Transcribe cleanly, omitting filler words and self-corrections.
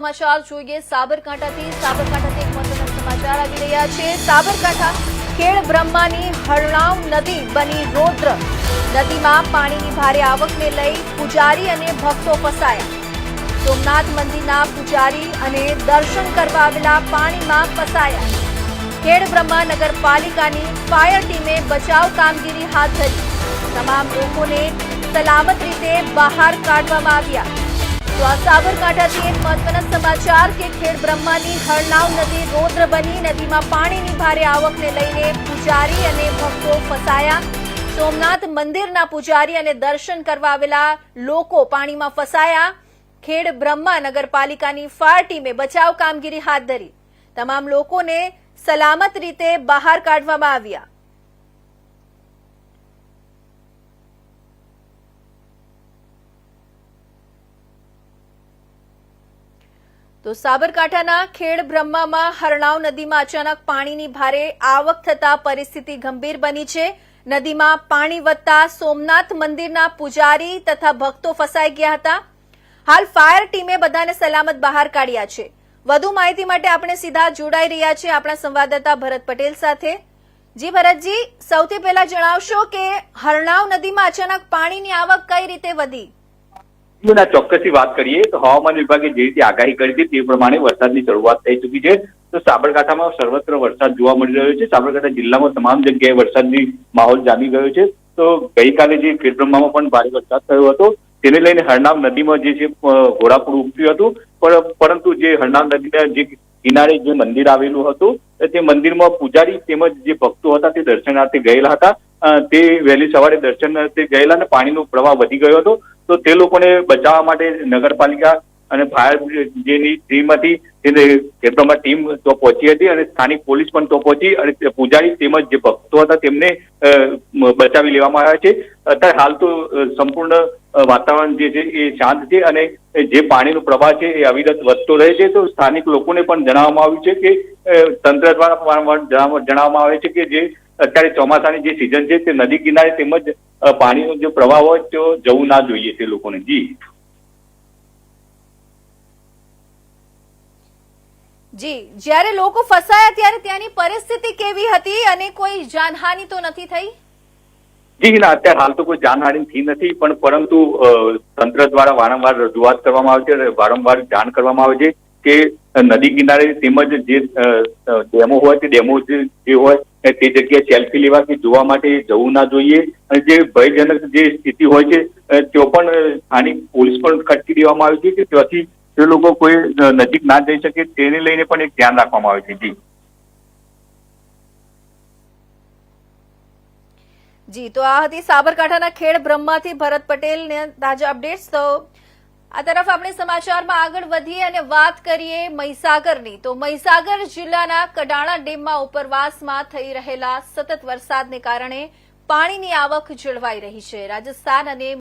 સમાચાર જોઈએ સાબરકાંઠાથી એક મહત્વના સમાચાર આવી રહ્યા છે। સાબરકાંઠા ખેડ બ્રહ્માની હરણાવ નદી બની રૌદ્ર। નદીમાં પાણીની ભારે આવકને લઈ પૂજારી અને ભક્તો ફસાયા। સોમનાથ મંદિરના પૂજારી અને દર્શન કરવા આવેલા પાણીમાં ફસાયા। ખેડ બ્રહ્મા નગરપાલિકાની ફાયર ટીમે બચાવ કામગીરી હાથ ધરી। તમામ લોકોને સલામત રીતે બહાર કાઢવામાં આવ્યા। तो आ साबरकांठाथी एक महत्वना समाचार के खेड ब्रह्मानी हरणाव नदी रौद्र बनी। नदीमां पाणीनी भारे आवकने लईने पूजारी अने भक्तो फसाया। सोमनाथ मंदिરના પૂજારી અને દર્શન કરવા આવેલા લોકો પાણીમાં ફસાયા। ખેડ બ્રહ્મા નગરપાલિકાની ફાયર ટીમે બચાવ કામગીરી હાથ ધરી। તમામ લોકોને સલામત રીતે બહાર કાઢવામાં આવ્યા। તો સાબરકાંઠાના ખેડ બ્રહ્મામાં હરણાવ નદીમાં અચાનક પાણીની ભારે આવક થતા પરિસ્થિતિ ગંભીર બની છે। નદીમાં પાણી વધતા સોમનાથ મંદિરના પૂજારી તથા ભક્તો ફસાઈ ગયા હતા। હાલ ફાયર ટીમે બધાને સલામત બહાર કાઢ્યા છે। વધુ માહિતી માટે આપણે સીધા જોડાઈ રહ્યા છે આપણા સંવાદદાતા ભરત પટેલ સાથે। જી ભરતજી, સૌથી પહેલા જણાવશો કે હરણાવ નદીમાં અચાનક પાણીની આવક કઈ રીતે વધી? ચોક્કસથી વાત કરીએ તો હવામાન વિભાગે જે રીતે આગાહી કરી હતી તે પ્રમાણે વરસાદની શરૂઆત થઈ ચૂકી છે। તો સાબરકાંઠામાં સર્વત્ર વરસાદ જોવા મળી રહ્યો છે। સાબરકાંઠા જિલ્લામાં તમામ જગ્યાએ વરસાદની માહોલ જામી ગયો છે। તો ગઈકાલે જે ખેડ બ્રહ્મામાં પણ ભારે વરસાદ થયો હતો તેને લઈને હરણાવ નદીમાં જે છે ઘોડાપૂર ઉપસ્યું હતું। પરંતુ જે હરણાવ નદીના જે કિનારે જે મંદિર આવેલું હતું તે મંદિરમાં પૂજારી તેમજ જે ભક્તો હતા તે દર્શનાર્થે ગયેલા હતા। તે વહેલી સવારે દર્શનાર્થે ગયેલા અને પાણીનો પ્રવાહ વધી ગયો હતો। તો તે લોકોને બચાવવા માટે નગરપાલિકા અને ફાયર બ્રિગેડની ટીમ હતી ખેડબ્રહ્મા ટીમ તો પહોંચી હતી અને સ્થાનિક પોલીસ પણ તો પહોંચી અને પૂજારી તેમજ જે ભક્તો હતા તેમને બચાવી લેવામાં આવ્યા છે। અત્યારે હાલ તો સંપૂર્ણ વાતાવરણ જે છે એ શાંત છે અને જે પાણીનો પ્રવાહ છે એ અવિરત વધતો રહે છે। તો સ્થાનિક લોકોને પણ જણાવવામાં આવ્યું છે કે તંત્ર દ્વારા વારંવાર જણાવવામાં આવે છે કે જે અત્યારે ચોમાસાની જે સિઝન છે તે નદી કિનારે તેમજ પાણીનો જે પ્રવાહ હોય તો જવું ના જોઈએ તે લોકોને। જી, જ્યારે લોકો ફસાયા ત્યારે ત્યાંની પરિસ્થિતિ કેવી હતી અને કોઈ જાનહાનિ તો નથી થઈ? જી ના, અત્યારે હાલ તો કોઈ જાનહાનિ થઈ નથી પણ પરંતુ તંત્ર દ્વારા વારંવાર રજૂઆત કરવામાં આવે છે, વારંવાર જાણ કરવામાં આવે છે કે નદી કિનારે તેમજ જે ડેમો હોય તે ડેમો જે હોય તે જગ્યાએ સેલ્ફી લેવા કે જોવા માટે જવું ના જોઈએ। અને જે ભયજનક જે સ્થિતિ હોય છે તે પણ સ્થાનિક પોલીસ પણ ખડકી દેવામાં આવી છે કે ત્યાંથી તે લોકો કોઈ નજીક ના જઈ શકે તેને લઈને પણ એક ધ્યાન રાખવામાં આવે છે। જી, તો આ હતી સાબરકાંઠાના ખેડ બ્રહ્માથી ભરત પટેલને તાજા અપડેટ્સ। તો આ તરફ આપણે સમાચારમાં આગળ વધીએ અને વાત કરીએ મહીસાગરની। તો મહીસાગર જિલ્લાના કડાણા ડેમમાં ઉપરવાસમાં થઈ રહેલા સતત વરસાદને કારણે પાણીની આવક જળવાઈ રહી છે। રાજસ્થાન અને